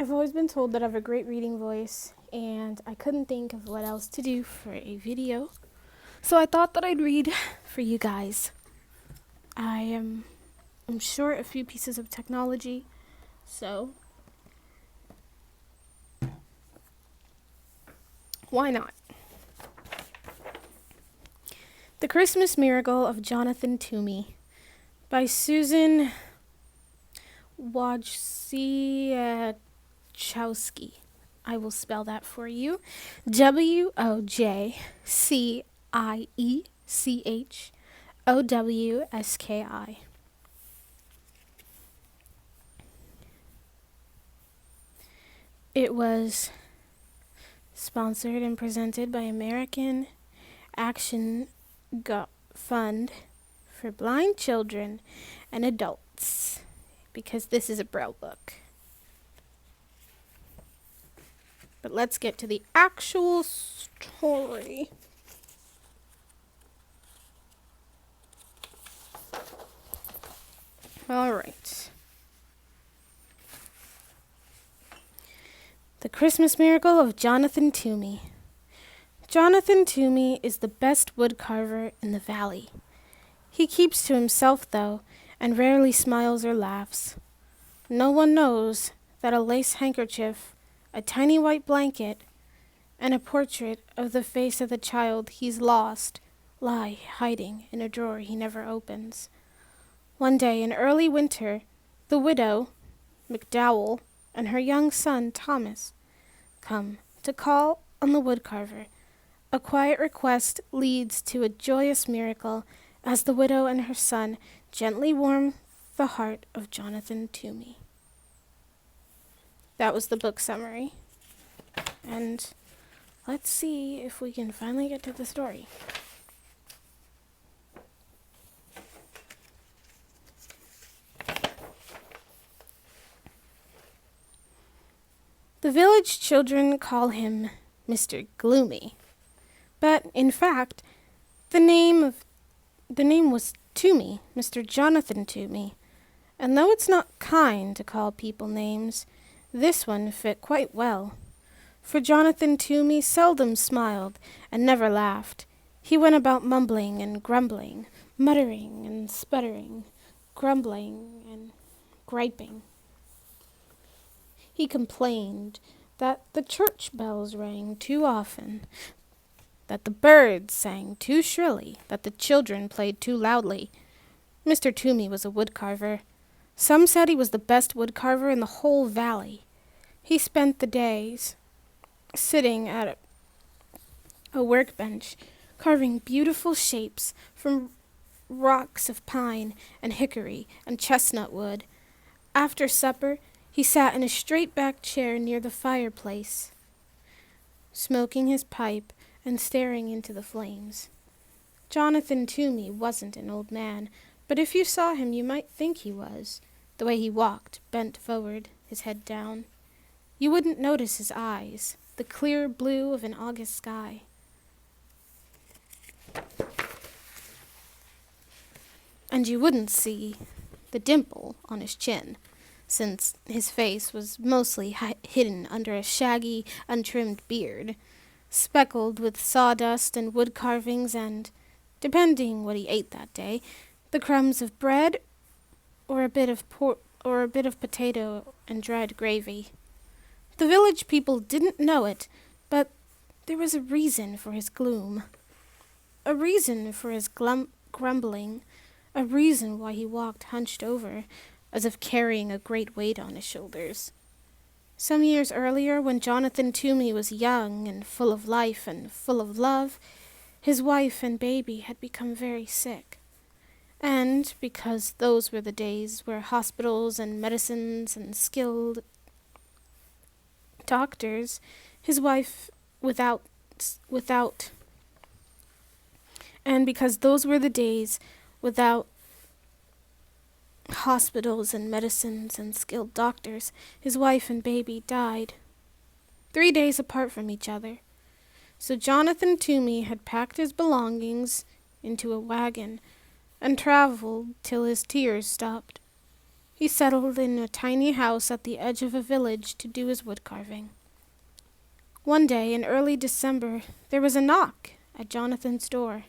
I've always been told that I have a great reading voice, and I couldn't think of what else to do for a video. So I thought that I'd read for you guys. I'm short a few pieces of technology, so why not? The Christmas Miracle of Jonathan Toomey by Susan Wojciechowski. I will spell that for you. Wojciechowski. It was sponsored and presented by American Action Fund for Blind Children and Adults, because this is a Braille book. But let's get to the actual story. All right. The Christmas Miracle of Jonathan Toomey. Jonathan Toomey is the best wood carver in the valley. He keeps to himself, though, and rarely smiles or laughs. No one knows that a lace handkerchief, a tiny white blanket, and a portrait of the face of the child he's lost lie hiding in a drawer he never opens. One day in early winter, the widow, McDowell, and her young son, Thomas, come to call on the wood carver. A quiet request leads to a joyous miracle as the widow and her son gently warm the heart of Jonathan Toomey. That was the book summary. And let's see if we can finally get to the story. The village children call him Mr. Gloomy, but in fact, the name was Toomey, Mr. Jonathan Toomey, and though it's not kind to call people names, this one fit quite well. For Jonathan Toomey seldom smiled and never laughed. He went about mumbling and grumbling, muttering and sputtering, grumbling and griping. He complained that the church bells rang too often, that the birds sang too shrilly, that the children played too loudly. Mr. Toomey was a wood carver. Some said he was the best wood carver in the whole valley. He spent the days sitting at a workbench, carving beautiful shapes from rocks of pine and hickory and chestnut wood. After supper, he sat in a straight-backed chair near the fireplace, smoking his pipe and staring into the flames. Jonathan Toomey wasn't an old man, but if you saw him you might think he was, the way he walked, bent forward, his head down. You wouldn't notice his eyes, the clear blue of an August sky. And you wouldn't see the dimple on his chin, since his face was mostly hidden under a shaggy, untrimmed beard, speckled with sawdust and wood carvings and, depending what he ate that day, the crumbs of bread or a bit of potato and dried gravy. The village people didn't know it, but there was a reason for his gloom, a reason for his grumbling, a reason why he walked hunched over, as if carrying a great weight on his shoulders. Some years earlier, when Jonathan Toomey was young and full of life and full of love, his wife and baby had become very sick. And because those were the days where hospitals and medicines and skilled doctors, his wife and because those were the days without hospitals and medicines and skilled doctors, his wife and baby died, 3 days apart from each other. So Jonathan Toomey had packed his belongings into a wagon and traveled till his tears stopped. he settled in a tiny house at the edge of a village to do his wood carving. One day in early December, there was a knock at Jonathan's door.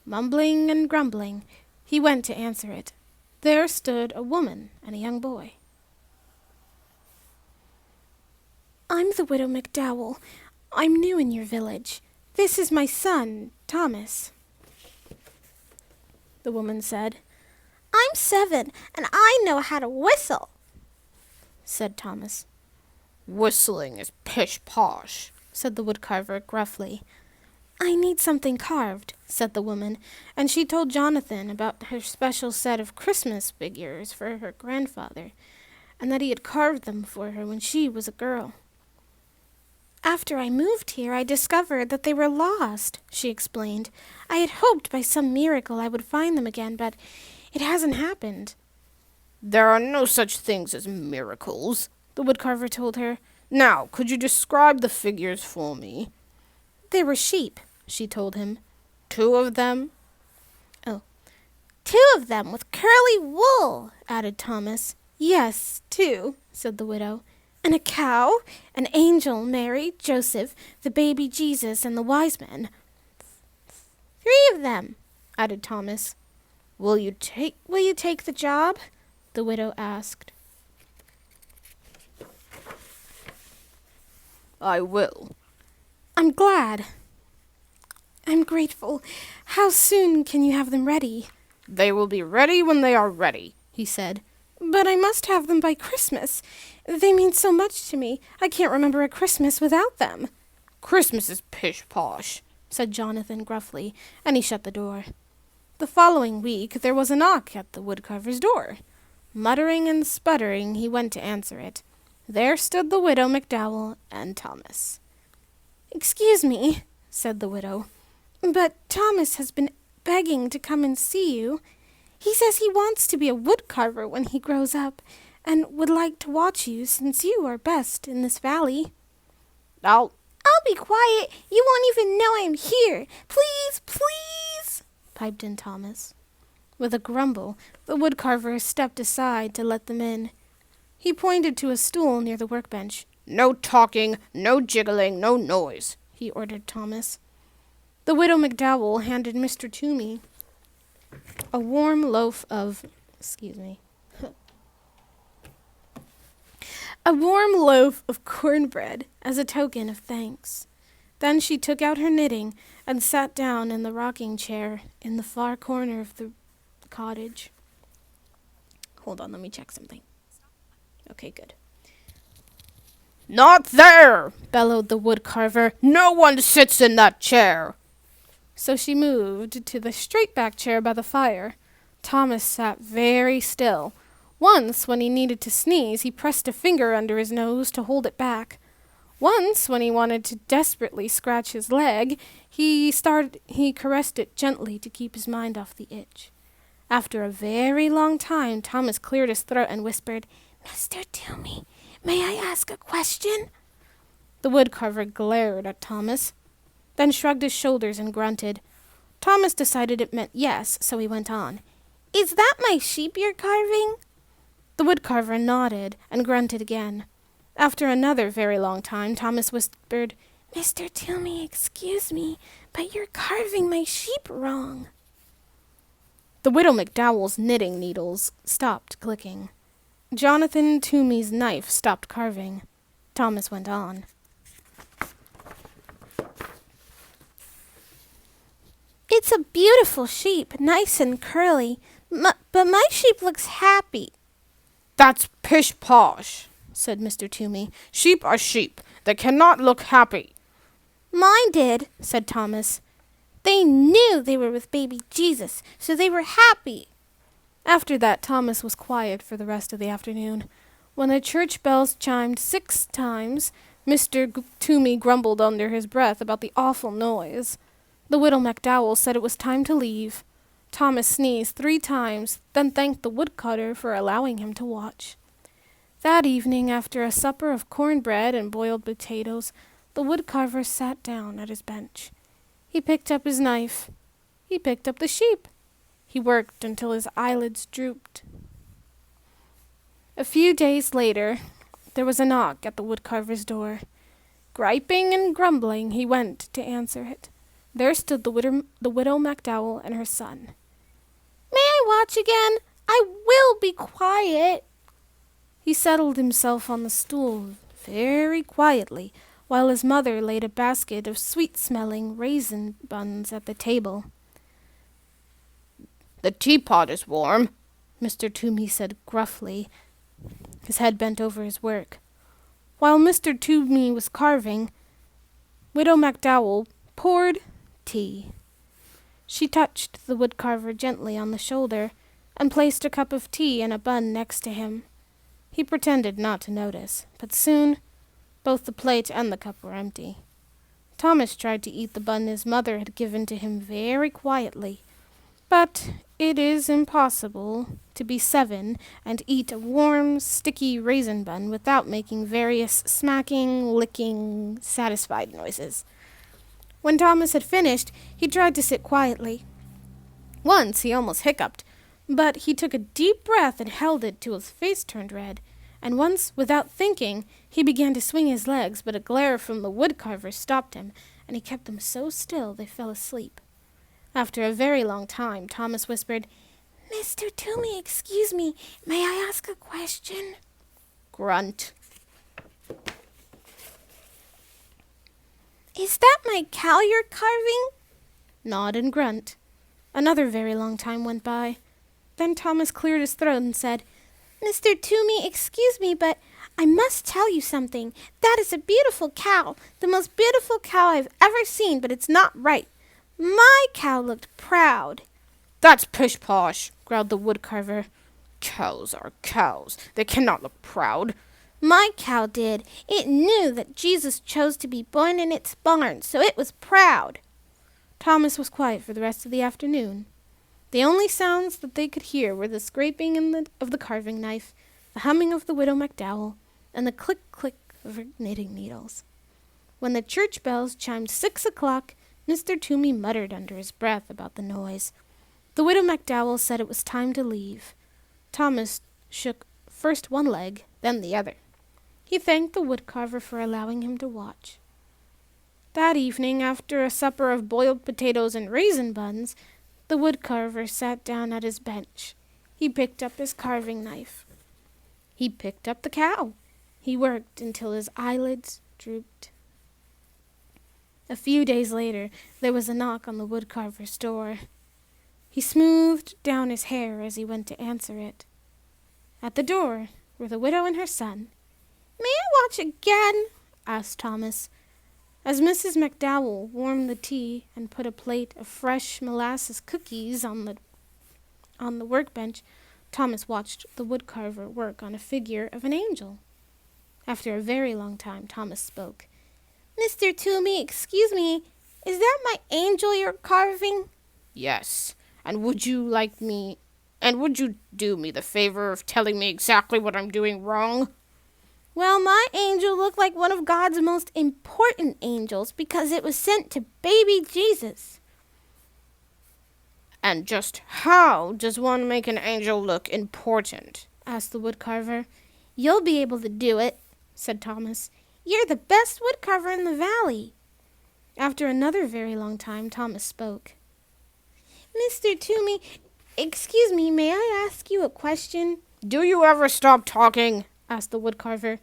Mumbling and grumbling, he went to answer it. There stood a woman and a young boy. "I'm the Widow McDowell. I'm new in your village. This is my son, Thomas," the woman said. "I'm 7, and I know how to whistle," said Thomas. "Whistling is pish-posh," said the woodcarver gruffly. "I need something carved," said the woman, and she told Jonathan about her special set of Christmas figures for her grandfather, and that he had carved them for her when she was a girl. "After I moved here, I discovered that they were lost," she explained. "I had hoped by some miracle I would find them again, but it hasn't happened." "There are no such things as miracles," the woodcarver told her. "Now, could you describe the figures for me?" "They were sheep," she told him. "2 of them?" "Oh, 2 of them with curly wool," added Thomas. "Yes, 2, said the widow. "And a cow, an angel, Mary, Joseph, the baby Jesus, and the wise men." 3 of them, added Thomas. Will you take the job?" the widow asked. "I will." "I'm glad. I'm grateful. How soon can you have them ready?" "They will be ready when they are ready," he said. "But I must have them by Christmas. They mean so much to me. I can't remember a Christmas without them." "Christmas is pish-posh," said Jonathan gruffly, and he shut the door. The following week there was a knock at the woodcarver's door. Muttering and sputtering, he went to answer it. There stood the Widow McDowell and Thomas. "Excuse me," said the widow, "but Thomas has been begging to come and see you. He says he wants to be a woodcarver when he grows up, and would like to watch you since you are best in this valley." I'll be quiet. You won't even know I'm here. Please, please," piped in Thomas. With a grumble, the woodcarver stepped aside to let them in. He pointed to a stool near the workbench. "No talking, no jiggling, no noise," he ordered Thomas. The Widow McDowell handed Mr. Toomey a warm loaf of cornbread as a token of thanks. Then she took out her knitting and sat down in the rocking chair in the far corner of the cottage. Hold on, let me check something. Okay, good. "Not there!" bellowed the woodcarver. "No one sits in that chair." So she moved to the straight-back chair by the fire. Thomas sat very still. Once, when he needed to sneeze, he pressed a finger under his nose to hold it back. Once, when he wanted to desperately scratch his leg, he caressed it gently to keep his mind off the itch. After a very long time, Thomas cleared his throat and whispered, "Mr. Toomey, may I ask a question?" The woodcarver glared at Thomas, then shrugged his shoulders and grunted. Thomas decided it meant yes, so he went on. "Is that my sheep you're carving?" The woodcarver nodded and grunted again. After another very long time, Thomas whispered, "Mr. Toomey, excuse me, but you're carving my sheep wrong." The Widow McDowell's knitting needles stopped clicking. Jonathan Toomey's knife stopped carving. Thomas went on. "It's a beautiful sheep, nice and curly, but my sheep looks happy." "That's pish-posh," said Mr. Toomey. "Sheep are sheep. They cannot look happy." "Mine did," said Thomas. "They knew they were with baby Jesus, so they were happy." After that, Thomas was quiet for the rest of the afternoon. When the church bells chimed 6 times, Mr. Toomey grumbled under his breath about the awful noise. The Widow McDowell said it was time to leave. Thomas sneezed 3 times, then thanked the woodcutter for allowing him to watch. That evening, after a supper of cornbread and boiled potatoes, the woodcarver sat down at his bench. He picked up his knife. He picked up the sheep. He worked until his eyelids drooped. A few days later, there was a knock at the woodcarver's door. Griping and grumbling, he went to answer it. There stood the widow McDowell and her son. May I watch again? I will be quiet. He settled himself on the stool very quietly, while his mother laid a basket of sweet-smelling raisin buns at the table. The teapot is warm, Mr. Toomey said gruffly, his head bent over his work. While Mr. Toomey was carving, Widow McDowell poured tea. She touched the woodcarver gently on the shoulder and placed a cup of tea and a bun next to him. He pretended not to notice, but soon both the plate and the cup were empty. Thomas tried to eat the bun his mother had given to him very quietly, but it is impossible to be 7 and eat a warm, sticky raisin bun without making various smacking, licking, satisfied noises. When Thomas had finished, he tried to sit quietly. Once he almost hiccuped, but he took a deep breath and held it till his face turned red. And once, without thinking, he began to swing his legs, but a glare from the woodcarver stopped him, and he kept them so still they fell asleep. After a very long time, Thomas whispered, Mr. Toomey, excuse me, may I ask a question? Grunt. Is that my cow you're carving? Nod and grunt. Another very long time went by. Then Thomas cleared his throat and said, Mr. Toomey, excuse me, but I must tell you something. That is a beautiful cow, the most beautiful cow I've ever seen, but it's not right. My cow looked proud. That's pish-posh, growled the woodcarver. Cows are cows. They cannot look proud. My cow did. It knew that Jesus chose to be born in its barn, so it was proud. Thomas was quiet for the rest of the afternoon. The only sounds that they could hear were the scraping of the carving knife, the humming of the Widow McDowell, and the click-click of her knitting needles. When the church bells chimed 6 o'clock, Mr. Toomey muttered under his breath about the noise. The Widow McDowell said it was time to leave. Thomas shook first one leg, then the other. He thanked the woodcarver for allowing him to watch. That evening, after a supper of boiled potatoes and raisin buns, the woodcarver sat down at his bench. He picked up his carving knife. He picked up the cow. He worked until his eyelids drooped. A few days later, there was a knock on the woodcarver's door. He smoothed down his hair as he went to answer it. At the door were the widow and her son. May I watch again? Asked Thomas. As Mrs. McDowell warmed the tea and put a plate of fresh molasses cookies on the workbench, Thomas watched the woodcarver work on a figure of an angel. After a very long time, Thomas spoke. Mr. Toomey, excuse me, is that my angel you're carving? Yes. And would you do me the favor of telling me exactly what I'm doing wrong? Well, my angel looked like one of God's most important angels because it was sent to baby Jesus. And just how does one make an angel look important? Asked the woodcarver. You'll be able to do it, said Thomas. You're the best woodcarver in the valley. After another very long time, Thomas spoke. Mr. Toomey, excuse me, may I ask you a question? Do you ever stop talking? Asked the woodcarver.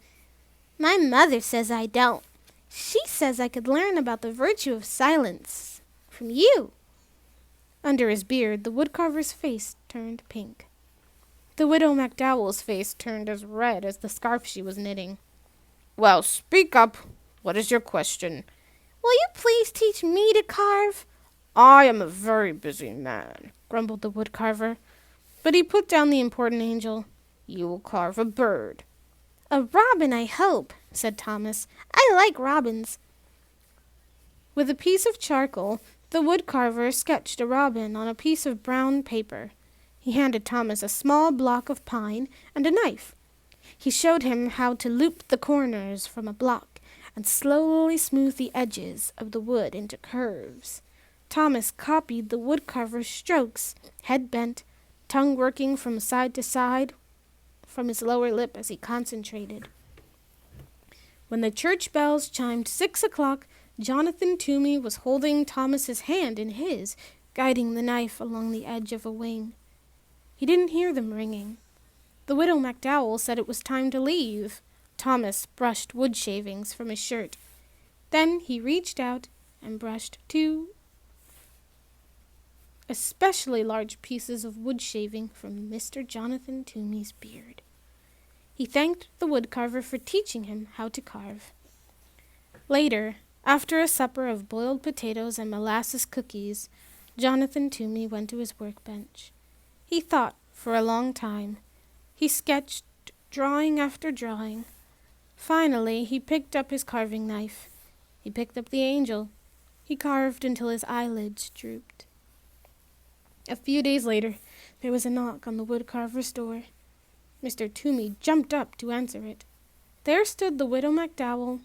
My mother says I don't. She says I could learn about the virtue of silence from you. Under his beard, the woodcarver's face turned pink. The widow McDowell's face turned as red as the scarf she was knitting. Well, speak up. What is your question? Will you please teach me to carve? I am a very busy man, grumbled the woodcarver. But he put down the important angel. You will carve a bird. A robin, I hope, said Thomas. I like robins. With a piece of charcoal, the woodcarver sketched a robin on a piece of brown paper. He handed Thomas a small block of pine and a knife. He showed him how to loop the corners from a block and slowly smooth the edges of the wood into curves. Thomas copied the woodcarver's strokes, head bent, tongue working from side to side, from his lower lip as he concentrated. When the church bells chimed 6 o'clock, Jonathan Toomey was holding Thomas's hand in his, guiding the knife along the edge of a wing. He didn't hear them ringing. The Widow McDowell said it was time to leave. Thomas brushed wood shavings from his shirt. Then he reached out and brushed 2 especially large pieces of wood shaving from Mr. Jonathan Toomey's beard. He thanked the wood carver for teaching him how to carve. Later, after a supper of boiled potatoes and molasses cookies, Jonathan Toomey went to his workbench. He thought for a long time. He sketched drawing after drawing. Finally, he picked up his carving knife. He picked up the angel. He carved until his eyelids drooped. A few days later, there was a knock on the wood carver's door. Mr. Toomey jumped up to answer it. There stood the Widow McDowell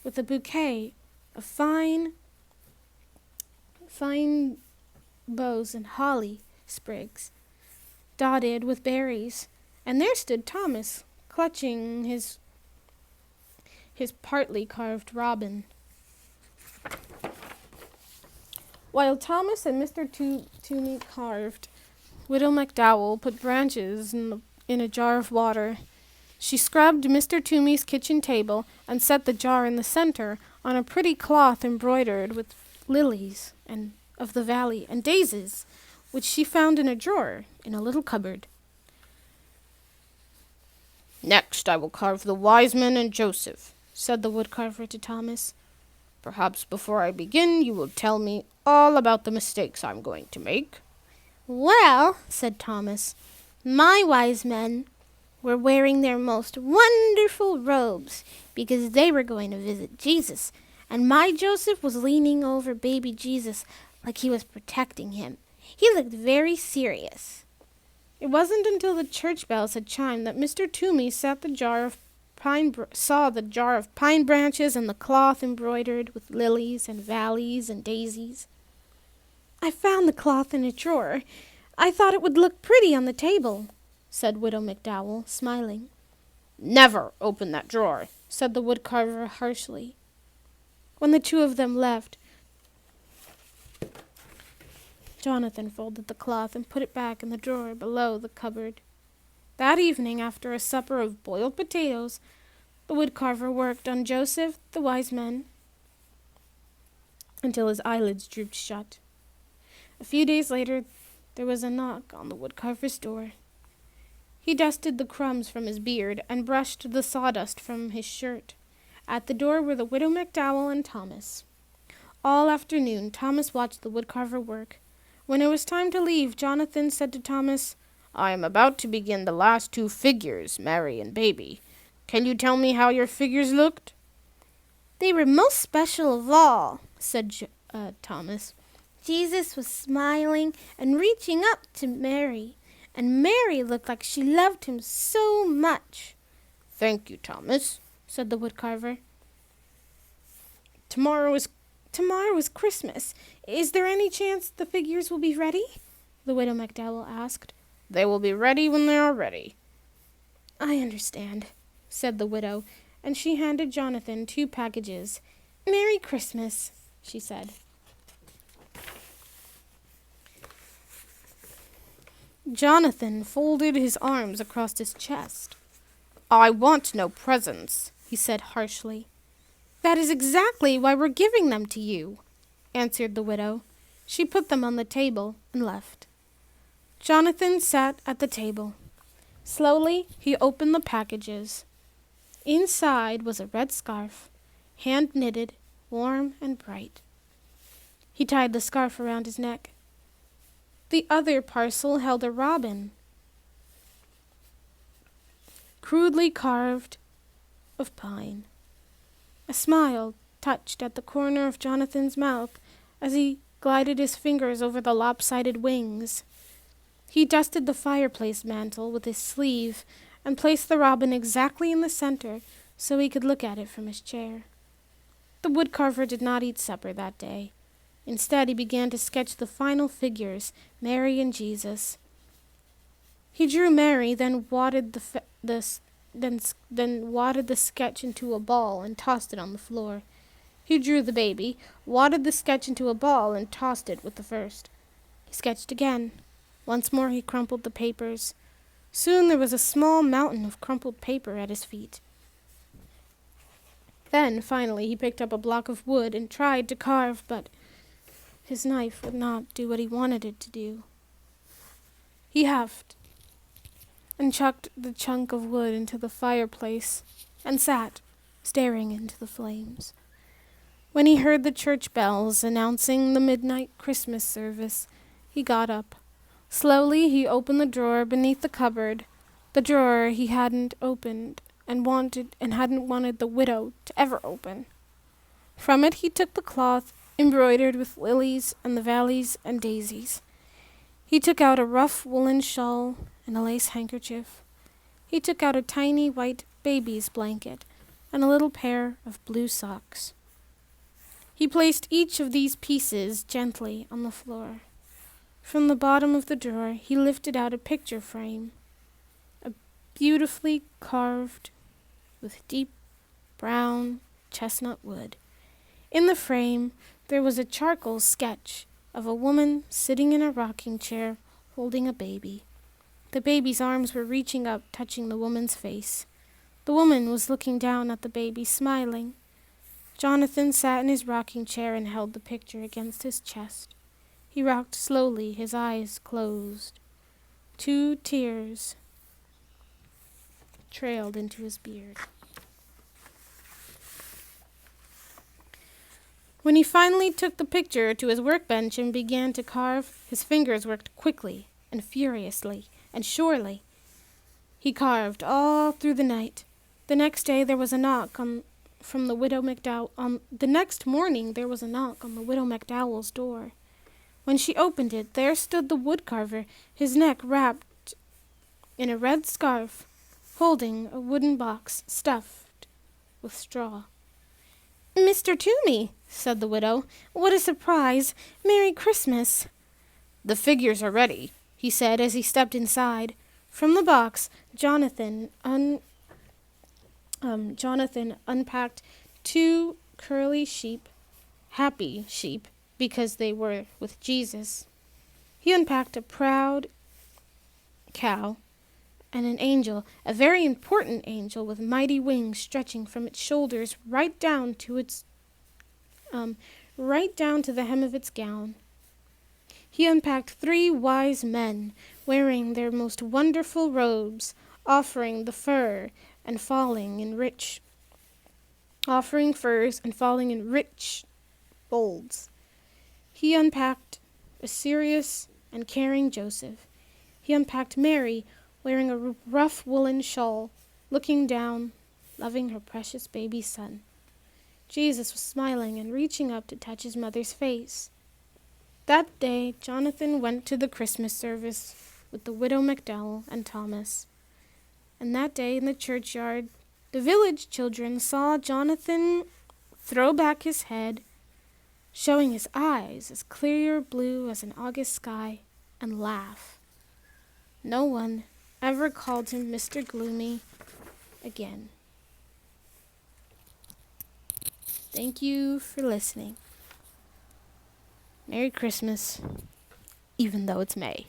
with a bouquet of fine bows and holly sprigs, dotted with berries. And there stood Thomas, clutching his partly carved robin. While Thomas and Mr. Toomey carved, Widow McDowell put branches in a jar of water. She scrubbed Mr. Toomey's kitchen table and set the jar in the center on a pretty cloth embroidered with lilies and of the valley and daisies, which she found in a drawer in a little cupboard. Next I will carve the wise men and Joseph, said the woodcarver to Thomas. Perhaps before I begin you will tell me all about the mistakes I'm going to make. Well, said Thomas, my wise men were wearing their most wonderful robes because they were going to visit Jesus, and my Joseph was leaning over baby Jesus like he was protecting him. He looked very serious. It wasn't until the church bells had chimed that Mr. Toomey saw the jar of pine branches and the cloth embroidered with lilies and valleys and daisies. I found the cloth in a drawer. I thought it would look pretty on the table, said Widow McDowell, smiling. Never open that drawer, said the woodcarver harshly. When the two of them left, Jonathan folded the cloth and put it back in the drawer below the cupboard. That evening, after a supper of boiled potatoes, the woodcarver worked on Joseph, the wise men, until his eyelids drooped shut. A few days later, there was a knock on the woodcarver's door. He dusted the crumbs from his beard and brushed the sawdust from his shirt. At the door were the Widow McDowell and Thomas. All afternoon, Thomas watched the woodcarver work. When it was time to leave, Jonathan said to Thomas, I am about to begin the last 2 figures, Mary and Baby. Can you tell me how your figures looked? They were most special of all, said Thomas. Jesus was smiling and reaching up to Mary, and Mary looked like she loved him so much. Thank you, Thomas, said the woodcarver. Tomorrow is Christmas. Is there any chance the figures will be ready? The Widow McDowell asked. They will be ready when they are ready. I understand, said the widow, and she handed Jonathan 2 packages. Merry Christmas, she said. Jonathan folded his arms across his chest. I want no presents, he said harshly. That is exactly why we're giving them to you, answered the widow. She put them on the table and left. Jonathan sat at the table. Slowly, he opened the packages. Inside was a red scarf, hand-knitted, warm and bright. He tied the scarf around his neck. The other parcel held a robin, crudely carved of pine. A smile touched at the corner of Jonathan's mouth as he glided his fingers over the lopsided wings. He dusted the fireplace mantel with his sleeve and placed the robin exactly in the center so he could look at it from his chair. The woodcarver did not eat supper that day. Instead, he began to sketch the final figures, Mary and Jesus. He drew Mary, then wadded then wadded the sketch into a ball and tossed it on the floor. He drew the baby, wadded the sketch into a ball, and tossed it with the first. He sketched again. Once more he crumpled the papers. Soon there was a small mountain of crumpled paper at his feet. Then, finally, he picked up a block of wood and tried to carve, but his knife would not do what he wanted it to do. He huffed and chucked the chunk of wood into the fireplace and sat, staring into the flames. When he heard the church bells announcing the midnight Christmas service, he got up. Slowly he opened the drawer beneath the cupboard, the drawer he hadn't opened and hadn't wanted the widow to ever open. From it he took the cloth embroidered with lilies and the valleys and daisies. He took out a rough woolen shawl and a lace handkerchief. He took out a tiny white baby's blanket and a little pair of blue socks. He placed each of these pieces gently on the floor. From the bottom of the drawer he lifted out a picture frame, a beautifully carved with deep brown chestnut wood. In the frame there was a charcoal sketch of a woman sitting in a rocking chair holding a baby. The baby's arms were reaching up, touching the woman's face. The woman was looking down at the baby, smiling. Jonathan sat in his rocking chair and held the picture against his chest. He rocked slowly, his eyes closed. 2 tears trailed into his beard. When he finally took the picture to his workbench and began to carve, his fingers worked quickly and furiously and surely. He carved all through the night. The next day there was a knock from the Widow McDowell. The next morning there was a knock on the Widow McDowell's door. When she opened it, there stood the wood carver, his neck wrapped in a red scarf, holding a wooden box stuffed with straw. "Mr. Toomey," said the widow, "what a surprise! Merry Christmas!" "The figures are ready," he said as he stepped inside. From the box, Jonathan unpacked 2 curly sheep, happy sheep, because they were with Jesus. He unpacked a proud cow and an angel, a very important angel with mighty wings stretching from its shoulders right down to the hem of its gown. He unpacked 3 wise men wearing their most wonderful robes, offering furs and falling in rich folds. He unpacked a serious and caring Joseph. He unpacked Mary, wearing a rough woolen shawl, looking down, loving her precious baby son. Jesus was smiling and reaching up to touch his mother's face. That day, Jonathan went to the Christmas service with the Widow McDowell and Thomas. And that day in the churchyard, the village children saw Jonathan throw back his head, showing his eyes as clear blue as an August sky, and laugh. No one ever called him Mr. Gloomy again. Thank you for listening. Merry Christmas, even though it's May.